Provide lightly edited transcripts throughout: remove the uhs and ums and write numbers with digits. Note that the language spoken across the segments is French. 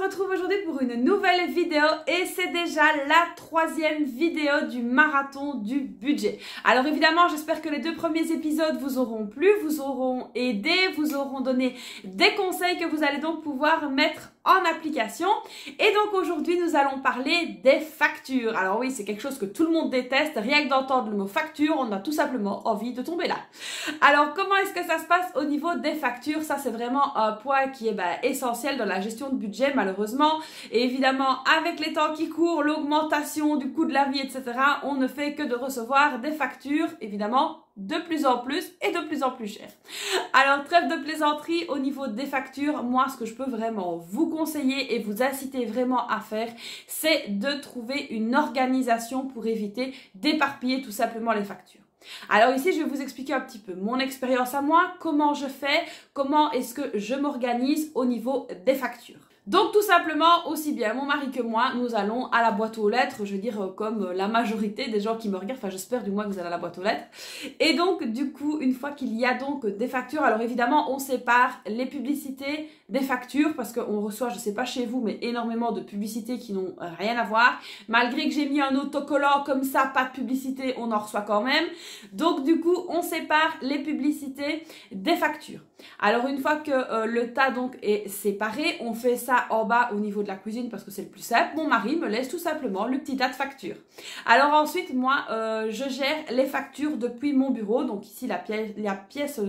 retrouve aujourd'hui pour une nouvelle vidéo et c'est déjà la troisième vidéo du marathon du budget. Alors évidemment, j'espère que les deux premiers épisodes vous auront plu, vous auront aidé, vous auront donné des conseils que vous allez donc pouvoir mettre en application. Et donc aujourd'hui, nous allons parler des factures. Alors oui, c'est quelque chose que tout le monde déteste. Rien que d'entendre le mot facture, on a tout simplement envie de tomber là. Alors comment est-ce que ça se passe au niveau des factures? Ça, c'est vraiment un point qui est essentiel dans la gestion de budget, malheureusement. Et évidemment, avec les temps qui courent, l'augmentation du coût de la vie, etc., on ne fait que de recevoir des factures, évidemment, de plus en plus et de plus en plus cher. Alors trêve de plaisanterie, au niveau des factures, moi ce que je peux vraiment vous conseiller et vous inciter vraiment à faire, c'est de trouver une organisation pour éviter d'éparpiller tout simplement les factures. Alors ici, je vais vous expliquer un petit peu mon expérience à moi, comment je fais, comment est-ce que je m'organise au niveau des factures. Donc tout simplement, aussi bien mon mari que moi, nous allons à la boîte aux lettres, je veux dire comme la majorité des gens qui me regardent, enfin j'espère du moins que vous allez à la boîte aux lettres. Et donc du coup, une fois qu'il y a donc des factures, alors évidemment on sépare les publicités des factures parce qu'on reçoit, je sais pas chez vous, mais énormément de publicités qui n'ont rien à voir. Malgré que j'ai mis un autocollant comme ça, pas de publicité, on en reçoit quand même. Donc du coup, on sépare les publicités des factures. Alors une fois que le tas donc est séparé, on fait ça en bas au niveau de la cuisine parce que c'est le plus simple. Mon mari me laisse tout simplement le petit tas de factures. Alors ensuite, moi, je gère les factures depuis mon bureau. Donc ici, la pièce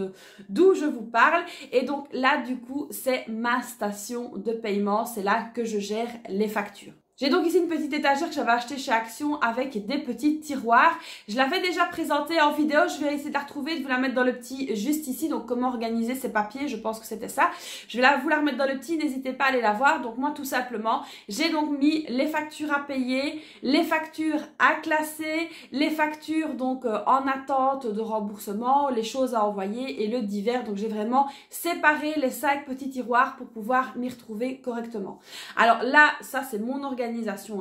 d'où je vous parle. Et donc là, du coup, c'est ma station de paiement. C'est là que je gère les factures. J'ai donc ici une petite étagère que j'avais achetée chez Action avec des petits tiroirs. Je l'avais déjà présentée en vidéo, je vais essayer de la retrouver, de vous la mettre dans le petit juste ici. Donc comment organiser ces papiers, je pense que c'était ça. Je vais vous la remettre dans le petit, n'hésitez pas à aller la voir. Donc moi tout simplement, j'ai donc mis les factures à payer, les factures à classer, les factures donc en attente de remboursement, les choses à envoyer et le divers. Donc j'ai vraiment séparé les 5 petits tiroirs pour pouvoir m'y retrouver correctement. Alors là, ça c'est mon organisation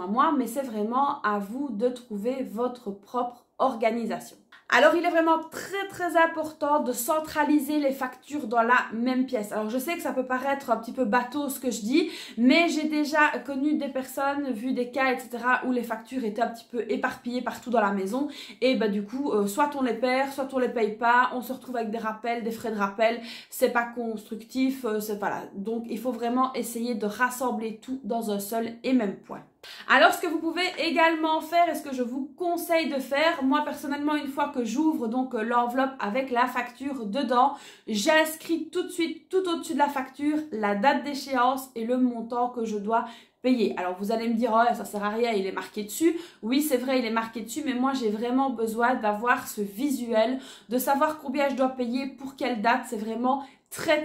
à moi, mais c'est vraiment à vous de trouver votre propre organisation. Alors, il est vraiment très important de centraliser les factures dans la même pièce. Alors, je sais que ça peut paraître un petit peu bateau ce que je dis, mais j'ai déjà connu des personnes, vu des cas, etc., où les factures étaient un petit peu éparpillées partout dans la maison. Et du coup, soit on les perd, soit on les paye pas, on se retrouve avec des rappels, des frais de rappel. C'est pas constructif, voilà. Donc, il faut vraiment essayer de rassembler tout dans un seul et même point. Alors, ce que vous pouvez également faire et ce que je vous conseille de faire, moi personnellement, une fois que j'ouvre donc l'enveloppe avec la facture dedans, j'inscris tout de suite, tout au-dessus de la facture, la date d'échéance et le montant que je dois payer. Alors vous allez me dire, oh, ça sert à rien, il est marqué dessus. Oui, c'est vrai, il est marqué dessus, mais moi j'ai vraiment besoin d'avoir ce visuel, de savoir combien je dois payer, pour quelle date. C'est vraiment très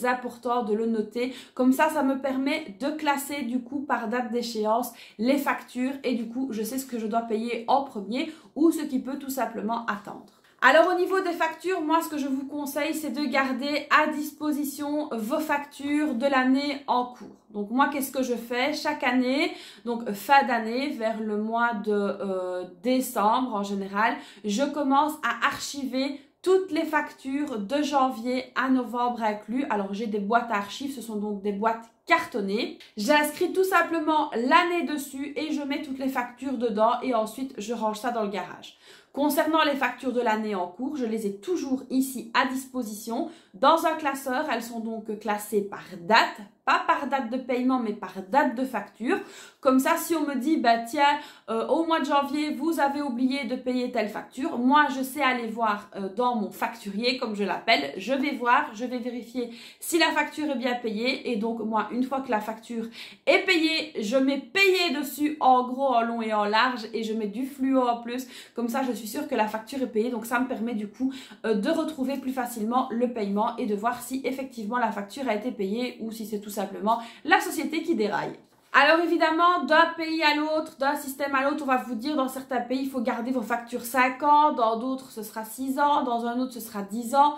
important de le noter. Comme ça me permet de classer du coup par date d'échéance les factures et du coup je sais ce que je dois payer en premier ou ce qui peut tout simplement attendre. Alors au niveau des factures, moi ce que je vous conseille, c'est de garder à disposition vos factures de l'année en cours. Donc moi qu'est-ce que je fais chaque année, donc fin d'année, vers le mois de décembre en général, je commence à archiver toutes les factures de janvier à novembre inclus. Alors j'ai des boîtes à archives, ce sont donc des boîtes cartonnées. J'inscris tout simplement l'année dessus et je mets toutes les factures dedans et ensuite je range ça dans le garage. Concernant les factures de l'année en cours, je les ai toujours ici à disposition. Dans un classeur, elles sont donc classées par date, pas par date de paiement, mais par date de facture. Comme ça, si on me dit, tiens, au mois de janvier, vous avez oublié de payer telle facture, moi, je sais aller voir dans mon facturier, comme je l'appelle. Je vais voir, je vais vérifier si la facture est bien payée. Et donc, moi, une fois que la facture est payée, je mets payé dessus en gros, en long et en large et je mets du fluo en plus. Comme ça, je suis sûre que la facture est payée. Donc, ça me permet du coup de retrouver plus facilement le paiement et de voir si effectivement la facture a été payée ou si c'est tout simplement la société qui déraille. Alors évidemment, d'un pays à l'autre, d'un système à l'autre, on va vous dire dans certains pays, il faut garder vos factures 5 ans, dans d'autres ce sera 6 ans, dans un autre ce sera 10 ans.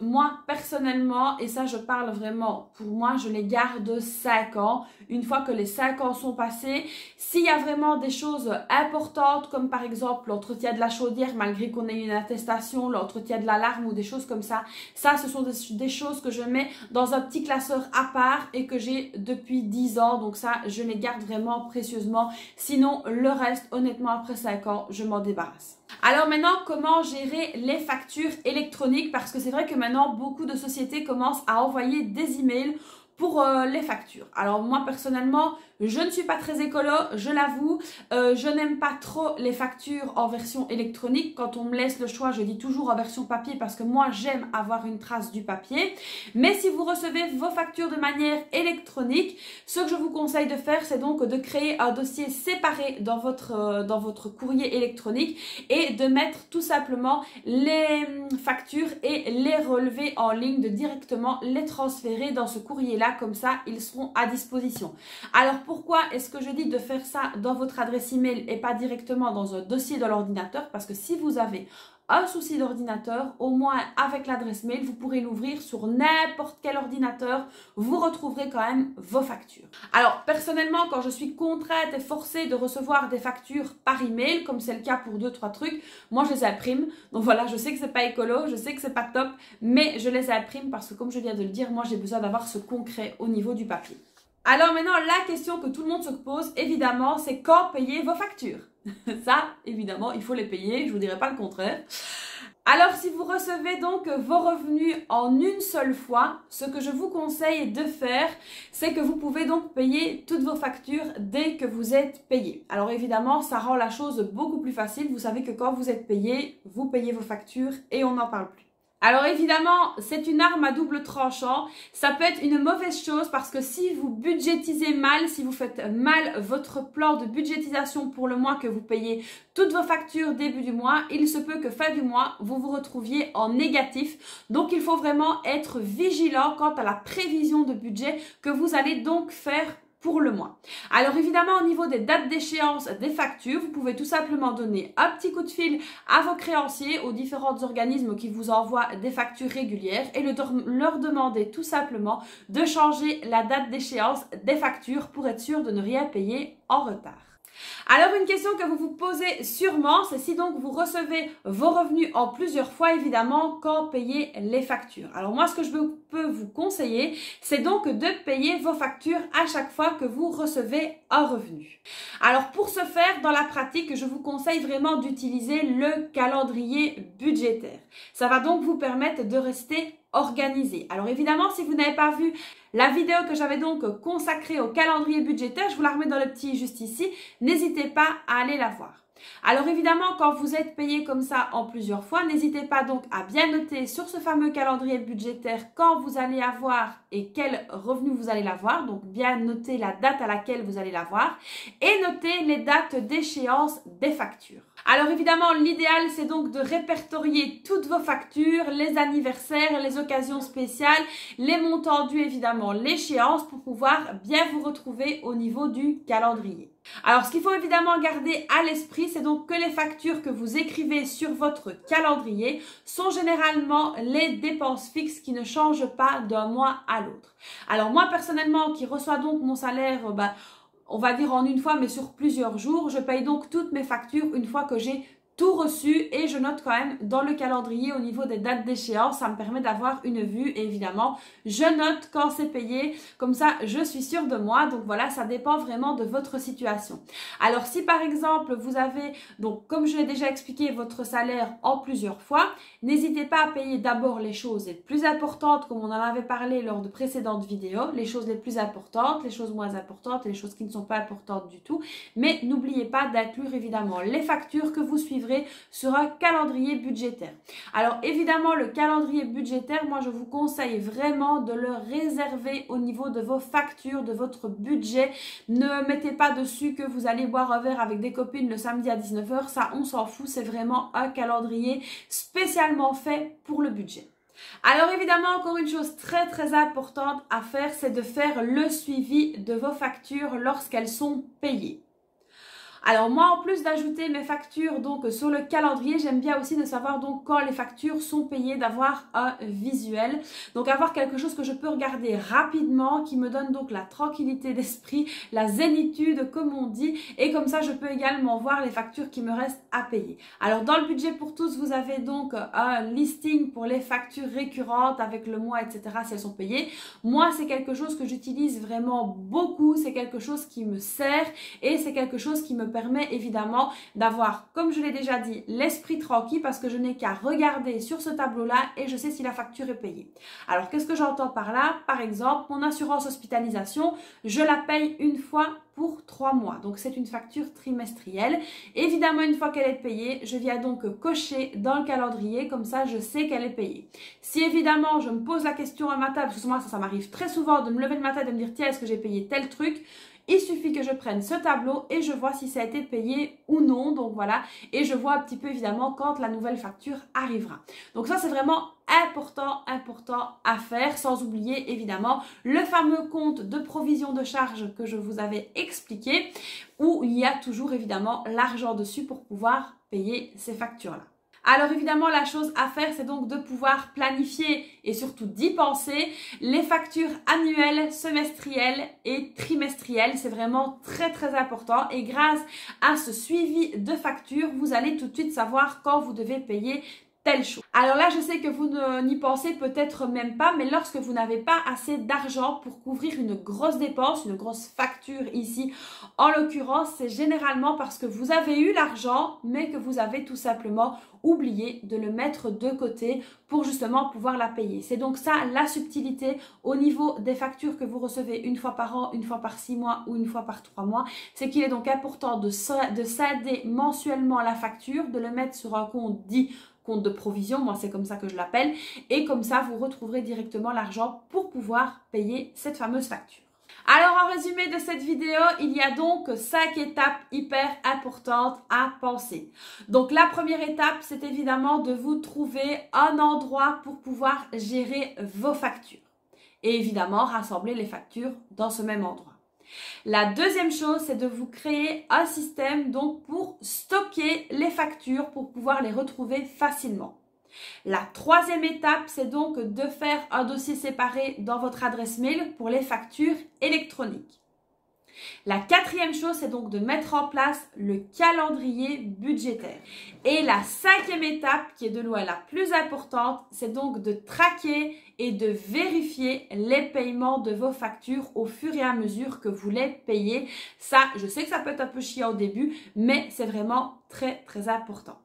moi personnellement, et ça je parle vraiment pour moi, je les garde 5 ans. Une fois que les 5 ans sont passés, s'il y a vraiment des choses importantes comme par exemple l'entretien de la chaudière malgré qu'on ait une attestation, l'entretien de l'alarme ou des choses comme ça, ce sont des choses que je mets dans un petit classeur à part et que j'ai depuis 10 ans. Donc ça, je les garde vraiment précieusement. Sinon, le reste, honnêtement, après 5 ans, je m'en débarrasse. Alors maintenant, comment gérer les factures électroniques? Parce que c'est vrai que maintenant, beaucoup de sociétés commencent à envoyer des emails pour les factures. Alors moi personnellement, je ne suis pas très écolo, je l'avoue. Je n'aime pas trop les factures en version électronique. Quand on me laisse le choix, je dis toujours en version papier parce que moi j'aime avoir une trace du papier. Mais si vous recevez vos factures de manière électronique, ce que je vous conseille de faire, c'est donc de créer un dossier séparé dans votre courrier électronique et de mettre tout simplement les factures et les relever en ligne, de directement les transférer dans ce courrier-là. Comme ça, ils seront à disposition. Alors, pourquoi est-ce que je dis de faire ça dans votre adresse email et pas directement dans un dossier de l'ordinateur? Parce que si vous avez un souci d'ordinateur, au moins avec l'adresse mail, vous pourrez l'ouvrir sur n'importe quel ordinateur, vous retrouverez quand même vos factures. Alors personnellement, quand je suis contrainte et forcée de recevoir des factures par email, comme c'est le cas pour 2-3 trucs, moi je les imprime. Donc voilà, je sais que c'est pas écolo, je sais que c'est pas top, mais je les imprime parce que comme je viens de le dire, moi j'ai besoin d'avoir ce concret au niveau du papier. Alors maintenant, la question que tout le monde se pose, évidemment, c'est quand payer vos factures? Ça, évidemment, il faut les payer, je ne vous dirai pas le contraire. Alors, si vous recevez donc vos revenus en une seule fois, ce que je vous conseille de faire, c'est que vous pouvez donc payer toutes vos factures dès que vous êtes payé. Alors évidemment, ça rend la chose beaucoup plus facile. Vous savez que quand vous êtes payé, vous payez vos factures et on n'en parle plus. Alors évidemment, c'est une arme à double tranchant. Ça peut être une mauvaise chose parce que si vous budgétisez mal, si vous faites mal votre plan de budgétisation pour le mois que vous payez toutes vos factures début du mois, il se peut que fin du mois, vous vous retrouviez en négatif. Donc il faut vraiment être vigilant quant à la prévision de budget que vous allez donc faire pour le mois. Alors évidemment, au niveau des dates d'échéance des factures, vous pouvez tout simplement donner un petit coup de fil à vos créanciers, aux différents organismes qui vous envoient des factures régulières et leur demander tout simplement de changer la date d'échéance des factures pour être sûr de ne rien payer en retard. Alors une question que vous vous posez sûrement, c'est si donc vous recevez vos revenus en plusieurs fois, évidemment, quand payer les factures. Alors moi, ce que je peux vous conseiller, c'est donc de payer vos factures à chaque fois que vous recevez un revenu. Alors pour ce faire, dans la pratique, je vous conseille vraiment d'utiliser le calendrier budgétaire. Ça va donc vous permettre de rester organisé. Alors évidemment, si vous n'avez pas vu la vidéo que j'avais donc consacrée au calendrier budgétaire, je vous la remets dans le petit juste ici, n'hésitez pas à aller la voir. Alors évidemment, quand vous êtes payé comme ça en plusieurs fois, n'hésitez pas donc à bien noter sur ce fameux calendrier budgétaire quand vous allez avoir et quel revenu vous allez l'avoir. Donc bien noter la date à laquelle vous allez l'avoir et noter les dates d'échéance des factures. Alors évidemment, l'idéal c'est donc de répertorier toutes vos factures, les anniversaires, les occasions spéciales, les montants dus évidemment, l'échéance pour pouvoir bien vous retrouver au niveau du calendrier. Alors ce qu'il faut évidemment garder à l'esprit, c'est donc que les factures que vous écrivez sur votre calendrier sont généralement les dépenses fixes qui ne changent pas d'un mois à l'autre. Alors moi personnellement qui reçois donc mon salaire, on va dire en une fois mais sur plusieurs jours, je paye donc toutes mes factures une fois que j'ai tout reçu et je note quand même dans le calendrier au niveau des dates d'échéance, ça me permet d'avoir une vue et évidemment je note quand c'est payé, comme ça je suis sûre de moi. Donc voilà, ça dépend vraiment de votre situation. Alors si par exemple vous avez, donc comme je l'ai déjà expliqué, votre salaire en plusieurs fois, n'hésitez pas à payer d'abord les choses les plus importantes comme on en avait parlé lors de précédentes vidéos, les choses les plus importantes, les choses moins importantes et les choses qui ne sont pas importantes du tout, mais n'oubliez pas d'inclure évidemment les factures que vous suivrez sur un calendrier budgétaire. Alors évidemment, le calendrier budgétaire, moi je vous conseille vraiment de le réserver au niveau de vos factures, de votre budget. Ne mettez pas dessus que vous allez boire un verre avec des copines le samedi à 19 h, ça on s'en fout, c'est vraiment un calendrier spécialement fait pour le budget. Alors évidemment, encore une chose très importante à faire, c'est de faire le suivi de vos factures lorsqu'elles sont payées. Alors moi, en plus d'ajouter mes factures donc sur le calendrier, j'aime bien aussi de savoir donc quand les factures sont payées, d'avoir un visuel. Donc avoir quelque chose que je peux regarder rapidement, qui me donne donc la tranquillité d'esprit, la zénitude comme on dit, et comme ça je peux également voir les factures qui me restent à payer. Alors dans le budget pour tous, vous avez donc un listing pour les factures récurrentes avec le mois, etc. si elles sont payées. Moi, c'est quelque chose que j'utilise vraiment beaucoup, c'est quelque chose qui me sert et c'est quelque chose qui me permet évidemment d'avoir, comme je l'ai déjà dit, l'esprit tranquille parce que je n'ai qu'à regarder sur ce tableau-là et je sais si la facture est payée. Alors, qu'est-ce que j'entends par là? Par exemple, mon assurance hospitalisation, je la paye une fois pour 3 mois. Donc, c'est une facture trimestrielle. Évidemment, une fois qu'elle est payée, je viens donc cocher dans le calendrier. Comme ça, je sais qu'elle est payée. Si évidemment, je me pose la question à matin, parce que moi, ça m'arrive très souvent de me lever le matin et de me dire, tiens, est-ce que j'ai payé tel truc? Il suffit que je prenne ce tableau et je vois si ça a été payé ou non. Donc voilà, et je vois un petit peu évidemment quand la nouvelle facture arrivera. Donc ça, c'est vraiment important à faire, sans oublier évidemment le fameux compte de provision de charges que je vous avais expliqué, où il y a toujours évidemment l'argent dessus pour pouvoir payer ces factures-là. Alors évidemment, la chose à faire, c'est donc de pouvoir planifier et surtout d'y penser les factures annuelles, semestrielles et trimestrielles. C'est vraiment très important et grâce à ce suivi de factures, vous allez tout de suite savoir quand vous devez payer telle chose. Alors là, je sais que vous n'y pensez peut-être même pas, mais lorsque vous n'avez pas assez d'argent pour couvrir une grosse dépense, une grosse facture ici, en l'occurrence, c'est généralement parce que vous avez eu l'argent, mais que vous avez tout simplement oublié de le mettre de côté pour justement pouvoir la payer. C'est donc ça la subtilité au niveau des factures que vous recevez une fois par an, une fois par 6 mois ou une fois par 3 mois. C'est qu'il est donc important de scinder mensuellement la facture, de le mettre sur un compte dit compte de provision, moi c'est comme ça que je l'appelle, et comme ça vous retrouverez directement l'argent pour pouvoir payer cette fameuse facture. Alors en résumé de cette vidéo, il y a donc 5 étapes hyper importantes à penser. Donc la première étape, c'est évidemment de vous trouver un endroit pour pouvoir gérer vos factures. Et évidemment rassembler les factures dans ce même endroit. La deuxième chose, c'est de vous créer un système donc pour stocker les factures pour pouvoir les retrouver facilement. La troisième étape, c'est donc de faire un dossier séparé dans votre adresse mail pour les factures électroniques. La quatrième chose, c'est donc de mettre en place le calendrier budgétaire. Et la cinquième étape, qui est de loin la plus importante, c'est donc de traquer et de vérifier les paiements de vos factures au fur et à mesure que vous les payez. Ça, je sais que ça peut être un peu chiant au début, mais c'est vraiment très important.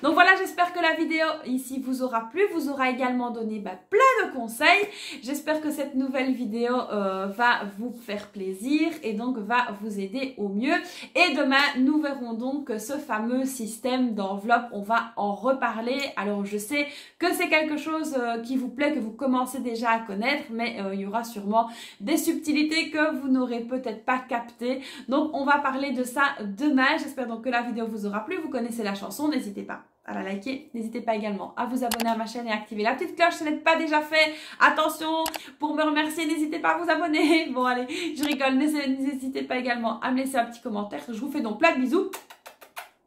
Donc voilà, j'espère que la vidéo ici vous aura plu, vous aura également donné plein de conseils. J'espère que cette nouvelle vidéo va vous faire plaisir et donc va vous aider au mieux. Et demain, nous verrons donc ce fameux système d'enveloppe, on va en reparler. Alors je sais que c'est quelque chose qui vous plaît, que vous commencez déjà à connaître, mais il y aura sûrement des subtilités que vous n'aurez peut-être pas captées. Donc on va parler de ça demain. J'espère donc que la vidéo vous aura plu, vous connaissez la chanson, n'hésitez pas à la liker, n'hésitez pas également à vous abonner à ma chaîne et à activer la petite cloche si ce n'est pas déjà fait. Attention, pour me remercier, n'hésitez pas à vous abonner. Bon allez, je rigole, n'hésitez pas également à me laisser un petit commentaire. Je vous fais donc plein de bisous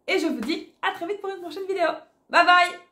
et je vous dis à très vite pour une prochaine vidéo. Bye bye.